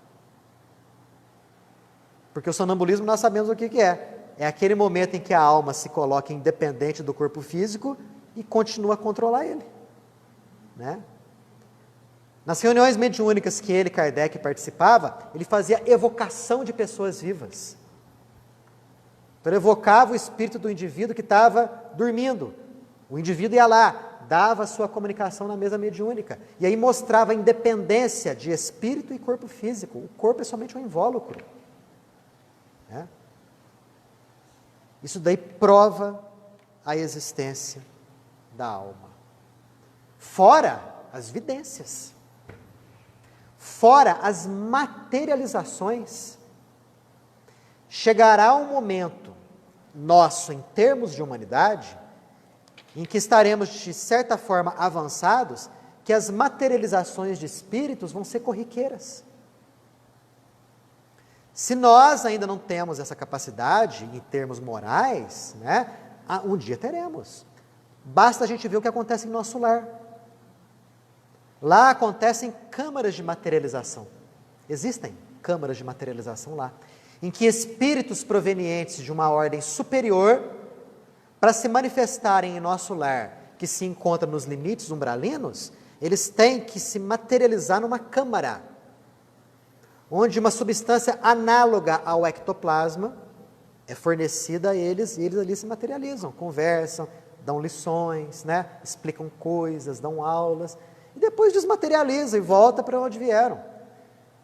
Porque o sonambulismo nós sabemos o que é. É aquele momento em que a alma se coloca independente do corpo físico e continua a controlar ele. Né? Nas reuniões mediúnicas que ele, Kardec, participava, ele fazia evocação de pessoas vivas. Então ele evocava o espírito do indivíduo que estava dormindo. O indivíduo ia lá, dava a sua comunicação na mesa mediúnica. E aí mostrava a independência de espírito e corpo físico. O corpo é somente um invólucro. Né? Isso daí prova a existência da alma. Fora as vidências. Fora as materializações. Chegará um momento nosso, em termos de humanidade, em que estaremos, de certa forma, avançados, que as materializações de espíritos vão ser corriqueiras. Se nós ainda não temos essa capacidade, em termos morais, né, um dia teremos. Basta a gente ver o que acontece em nosso lar. Lá acontecem câmaras de materialização. Existem câmaras de materialização lá, em que espíritos provenientes de uma ordem superior, para se manifestarem em nosso lar, que se encontra nos limites umbralinos, eles têm que se materializar numa câmara, onde uma substância análoga ao ectoplasma é fornecida a eles, e eles ali se materializam, conversam, dão lições, né? Explicam coisas, dão aulas, e depois desmaterializam e voltam para onde vieram.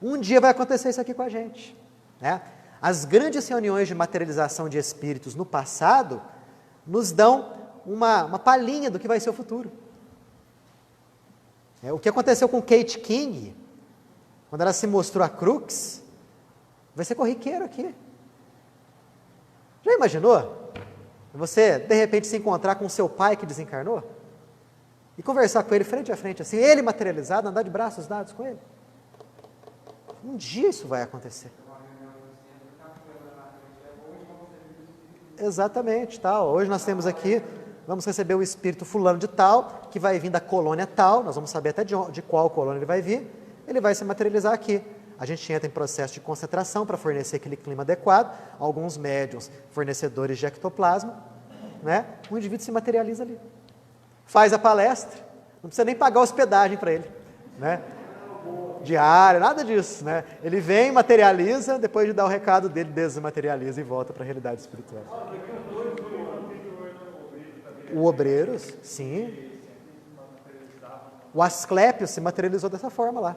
Um dia vai acontecer isso aqui com a gente. Né? As grandes reuniões de materialização de espíritos no passado nos dão uma palhinha do que vai ser o futuro. O que aconteceu com Kate King, quando ela se mostrou a Crux, vai ser corriqueiro aqui. Já imaginou? Você, de repente, se encontrar com seu pai que desencarnou e conversar com ele frente a frente, assim, ele materializado, andar de braços dados com ele. Um dia isso vai acontecer. Exatamente, tal. Hoje nós temos aqui, vamos receber o espírito fulano de tal, que vai vir da colônia tal, nós vamos saber até de qual colônia ele vai vir, ele vai se materializar aqui. A gente entra em processo de concentração para fornecer aquele clima adequado, alguns médiuns, fornecedores de ectoplasma, né? O indivíduo se materializa ali. Faz a palestra, não precisa nem pagar hospedagem para ele, né? Diária, nada disso, né? Ele vem, materializa, depois de dar o recado dele, desmaterializa e volta para a realidade espiritual. O Obreiros, sim. O Asclépio se materializou dessa forma lá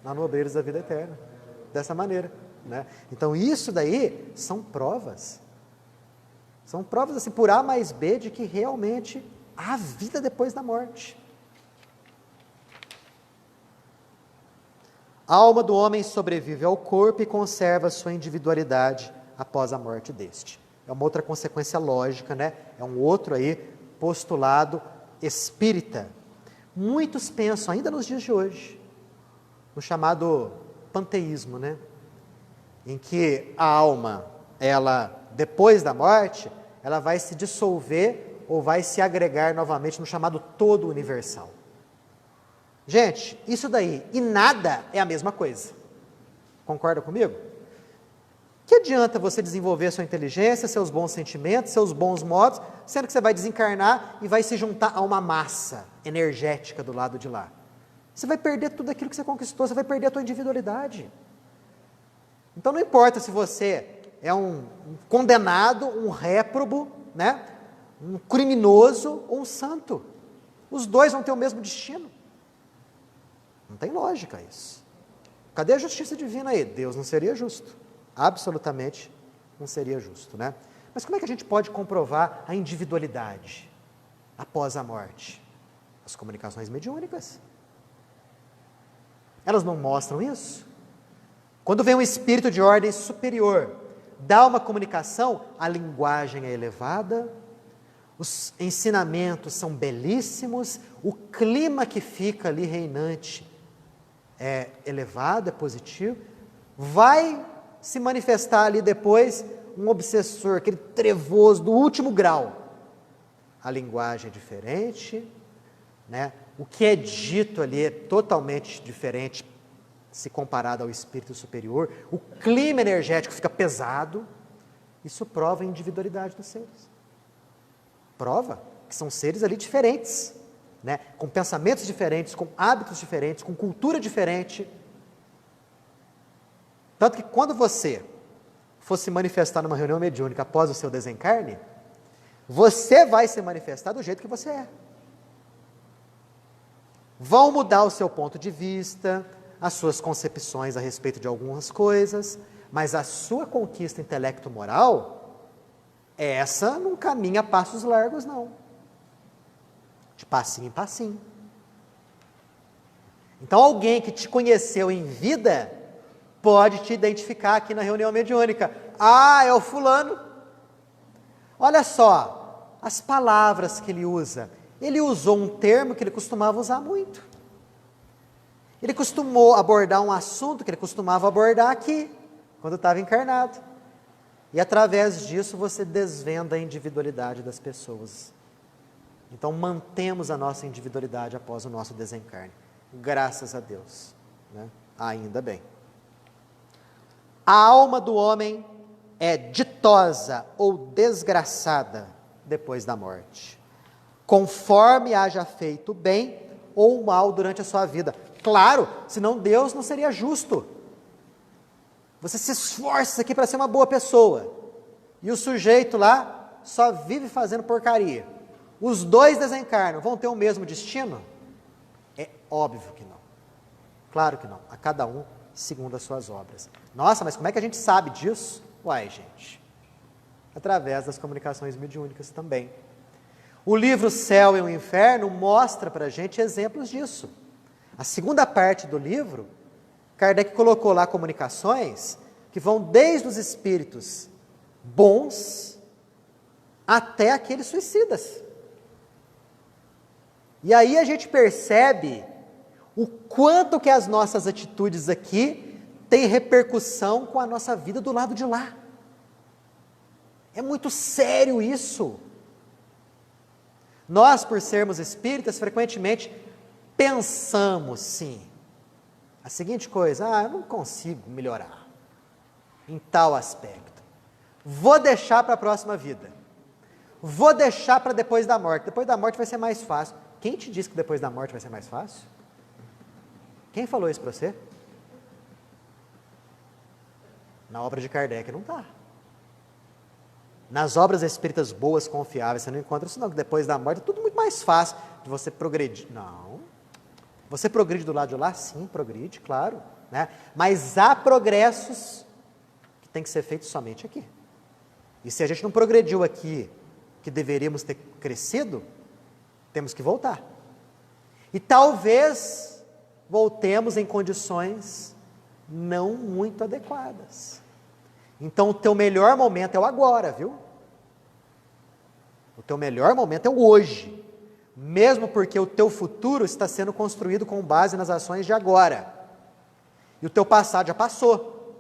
no Obreiros da Vida Eterna, dessa maneira, né? Então isso daí são provas assim, por A mais B, de que realmente há vida depois da morte. A alma do homem sobrevive ao corpo e conserva sua individualidade após a morte deste. É uma outra consequência lógica, né? É um outro aí postulado espírita. Muitos pensam, ainda nos dias de hoje, no chamado panteísmo, né? Em que a alma, ela, depois da morte, ela vai se dissolver ou vai se agregar novamente no chamado todo universal. Gente, isso daí e nada é a mesma coisa. Concorda comigo? Que adianta você desenvolver sua inteligência, seus bons sentimentos, seus bons modos, sendo que você vai desencarnar e vai se juntar a uma massa energética do lado de lá? você vai perder tudo aquilo que você conquistou, você vai perder a tua individualidade. Então não importa se você é um condenado, um réprobo, né? Um criminoso ou um santo. Os dois vão ter o mesmo destino. Não tem lógica isso. Cadê a justiça divina aí? Deus não seria justo. Absolutamente não seria justo, né? Mas como é que a gente pode comprovar a individualidade após a morte? As comunicações mediúnicas. Elas não mostram isso? Quando vem um espírito de ordem superior, dá uma comunicação, a linguagem é elevada, os ensinamentos são belíssimos, o clima que fica ali reinante é elevado, é positivo, vai se manifestar ali depois um obsessor, aquele trevoso do último grau. A linguagem é diferente, né? O que é dito ali é totalmente diferente se comparado ao espírito superior, o clima energético fica pesado, isso prova a individualidade dos seres. Prova que são seres ali diferentes, né? Com pensamentos diferentes, com hábitos diferentes, com cultura diferente. Tanto que quando você for se manifestar numa reunião mediúnica após o seu desencarne, você vai se manifestar do jeito que você é. Vão mudar o seu ponto de vista, as suas concepções a respeito de algumas coisas, mas a sua conquista intelecto-moral, essa não caminha a passos largos, não. De passinho em passinho. Então, alguém que te conheceu em vida, pode te identificar aqui na reunião mediúnica. Ah, é o fulano. Olha só, as palavras que ele usa. Ele usou um termo que ele costumava usar muito. Ele costumou abordar um assunto que ele costumava abordar aqui, quando estava encarnado. E através disso você desvenda a individualidade das pessoas. Então mantemos a nossa individualidade após o nosso desencarne. Graças a Deus, né? Ainda bem. A alma do homem é ditosa ou desgraçada depois da morte, conforme haja feito bem ou mal durante a sua vida. Claro, senão Deus não seria justo. Você se esforça aqui para ser uma boa pessoa, e o sujeito lá só vive fazendo porcaria. Os dois desencarnam, vão ter o mesmo destino? É óbvio que não. Claro que não. A cada um segundo as suas obras. Nossa, mas como é que a gente sabe disso? Uai, gente, através das comunicações mediúnicas também. O livro Céu e o Inferno mostra para a gente exemplos disso. A segunda parte do livro, Kardec colocou lá comunicações que vão desde os espíritos bons até aqueles suicidas. E aí a gente percebe o quanto que as nossas atitudes aqui têm repercussão com a nossa vida do lado de lá. É muito sério isso. Nós, por sermos espíritas, frequentemente pensamos, sim, a seguinte coisa: eu não consigo melhorar em tal aspecto. Vou deixar para a próxima vida. Vou deixar para depois da morte. Depois da morte vai ser mais fácil. Quem te disse que depois da morte vai ser mais fácil? Quem falou isso para você? Na obra de Kardec não está. Nas obras espíritas boas, confiáveis, você não encontra isso não, que depois da morte é tudo muito mais fácil de você progredir. Não. Você progride do lado de lá? Sim, progride, claro, né? Mas há progressos que tem que ser feitos somente aqui. E se a gente não progrediu aqui, que deveríamos ter crescido, temos que voltar. E talvez voltemos em condições não muito adequadas. Então o teu melhor momento é o agora, viu? O teu melhor momento é o hoje. Mesmo porque o teu futuro está sendo construído com base nas ações de agora. E o teu passado já passou.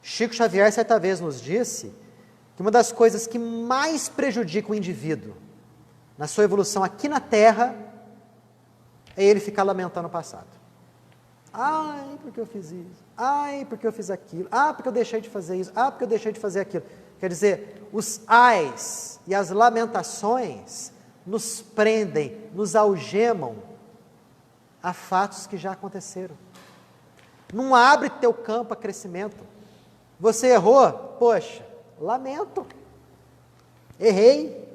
Chico Xavier certa vez nos disse que uma das coisas que mais prejudica o indivíduo na sua evolução aqui na Terra é ele ficar lamentando o passado. Ai, porque eu fiz isso. Ai, porque eu fiz aquilo. Ah, porque eu deixei de fazer isso. Ah, porque eu deixei de fazer aquilo. Quer dizer, os ais e as lamentações nos prendem, nos algemam a fatos que já aconteceram. Não abre teu campo a crescimento. Você errou? Poxa, lamento. Errei,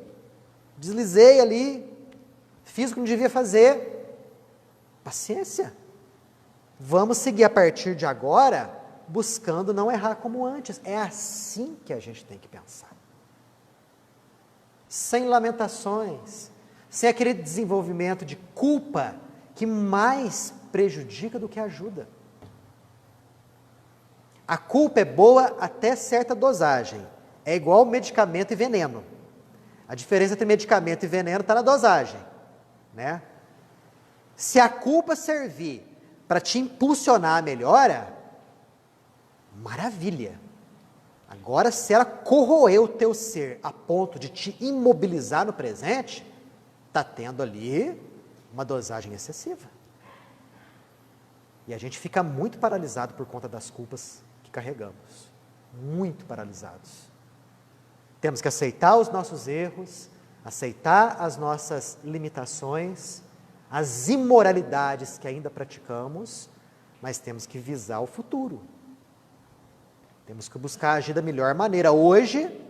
deslizei ali, fiz o que não devia fazer. Paciência. Vamos seguir a partir de agora, buscando não errar como antes. É assim que a gente tem que pensar. Sem lamentações, sem aquele desenvolvimento de culpa que mais prejudica do que ajuda. A culpa é boa até certa dosagem. É igual medicamento e veneno. A diferença entre medicamento e veneno está na dosagem, né? Se a culpa servir para te impulsionar a melhora, maravilha. Agora, se ela corroer o teu ser a ponto de te imobilizar no presente, está tendo ali uma dosagem excessiva. E a gente fica muito paralisado por conta das culpas que carregamos. Muito paralisados. Temos que aceitar os nossos erros, aceitar as nossas limitações, as imoralidades que ainda praticamos, mas temos que visar o futuro. Temos que buscar agir da melhor maneira hoje,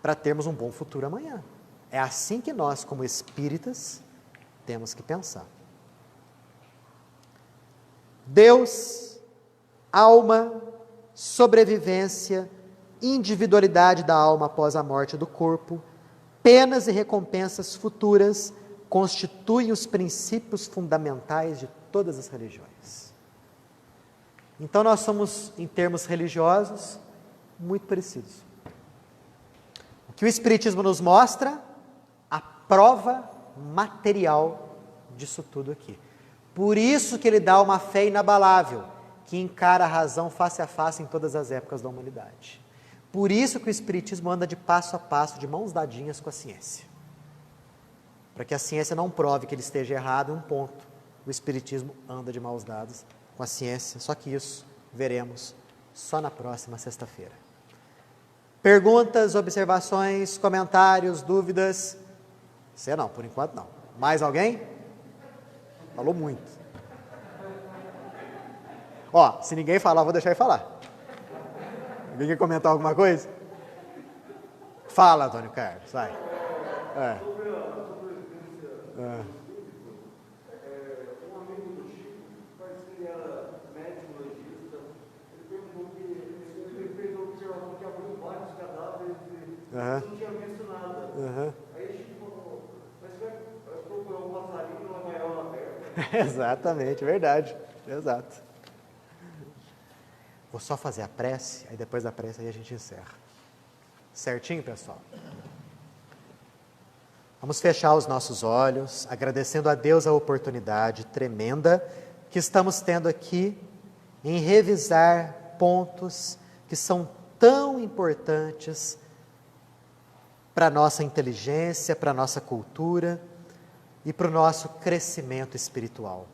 para termos um bom futuro amanhã. É assim que nós, como espíritas, temos que pensar. Deus, alma, sobrevivência, individualidade da alma após a morte do corpo, penas e recompensas futuras, constituem os princípios fundamentais de todas as religiões. Então nós somos, em termos religiosos, muito parecidos. O que o Espiritismo nos mostra, a prova material disso tudo aqui. Por isso que ele dá uma fé inabalável, que encara a razão face a face em todas as épocas da humanidade. Por isso que o Espiritismo anda de passo a passo, de mãos dadinhas com a ciência. Para que a ciência não prove que ele esteja errado em um ponto. O Espiritismo anda de mãos dadas com a ciência, só que isso veremos só na próxima sexta-feira. Perguntas, observações, comentários, dúvidas? Você não, por enquanto não. Mais alguém? Falou muito. Ó, se ninguém falar, vou deixar ele falar. Alguém quer comentar alguma coisa? Fala, Antônio Carlos, vai. Sobre a sobrevivência um amigo do Chico, parece que ele era médico legista, ele perguntou que ele fez a observação que abriu vários cadáveres e não tinha visto nada. Aí o Chico falou, mas você vai procurar um passarinho numa gaiola aberta? Exatamente, verdade, exato. Vou só fazer a prece, aí depois da prece aí a gente encerra. Certinho, pessoal? Vamos fechar os nossos olhos, agradecendo a Deus a oportunidade tremenda que estamos tendo aqui em revisar pontos que são tão importantes para a nossa inteligência, para a nossa cultura e para o nosso crescimento espiritual.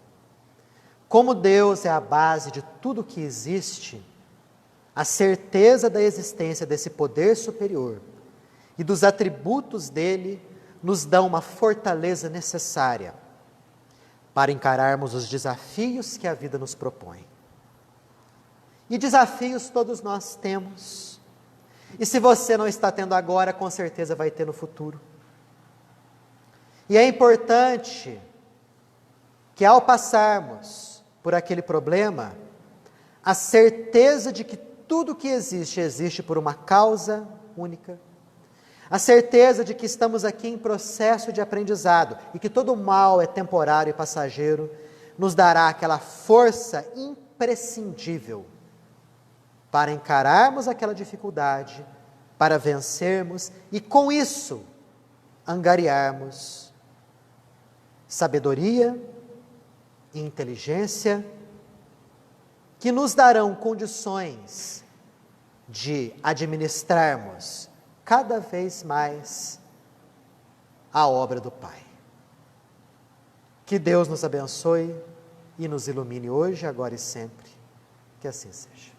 Como Deus é a base de tudo que existe, a certeza da existência desse poder superior e dos atributos dele nos dão uma fortaleza necessária para encararmos os desafios que a vida nos propõe. E desafios todos nós temos. E se você não está tendo agora, com certeza vai ter no futuro. E é importante que ao passarmos por aquele problema, a certeza de que tudo que existe, existe por uma causa única. A certeza de que estamos aqui em processo de aprendizado e que todo mal é temporário e passageiro, nos dará aquela força imprescindível para encararmos aquela dificuldade, para vencermos e com isso angariarmos sabedoria e inteligência que nos darão condições de administrarmos cada vez mais a obra do Pai. Que Deus nos abençoe e nos ilumine hoje, agora e sempre. Que assim seja.